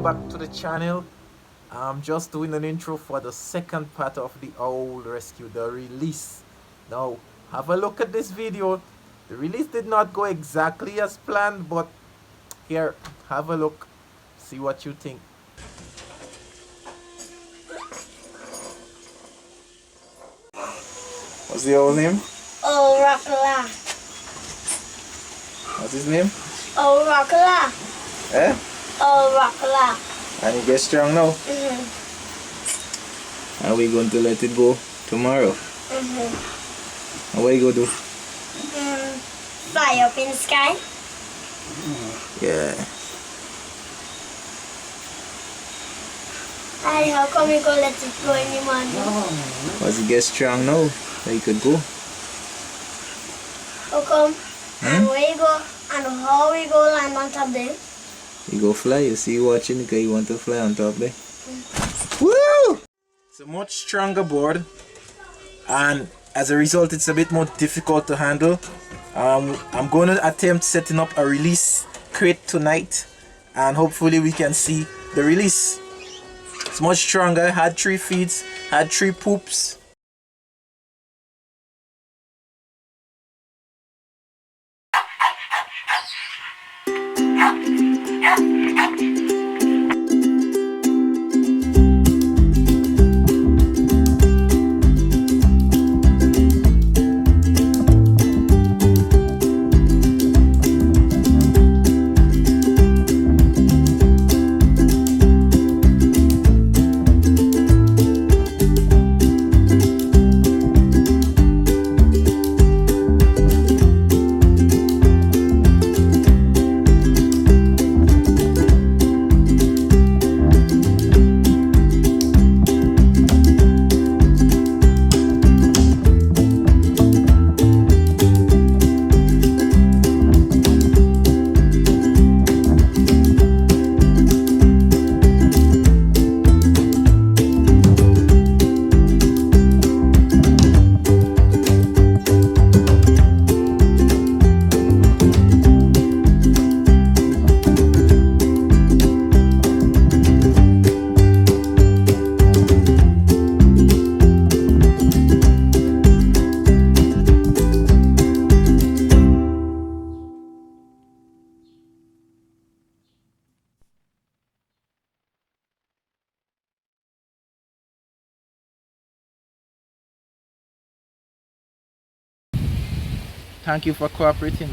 back to the channel. I'm just doing an intro for the second part of the owl rescue, the release. Now, have a look at this video. The release did not go exactly as planned, but here, have a look. See what you think. What's the owl name? Oh, Rockala. What's his name? Oh, Rockala. Eh? Oh, Rockala. And he gets strong now. Are we going to let it go tomorrow? And what are you going to do? Fly up in the sky. Yeah. Hey, how come you gonna let it go in the morning? Because he gets strong now. So he could go. How come? And where you go? And how we go land on top there? You go fly, you see you watching because you want to fly on top there. Woo! It's a much stronger board, and as a result it's a bit more difficult to handle. I'm going to attempt setting up a release crate tonight, and hopefully we can see the release. It's much stronger, had 3 feeds, had 3 poops. Thank you for cooperating.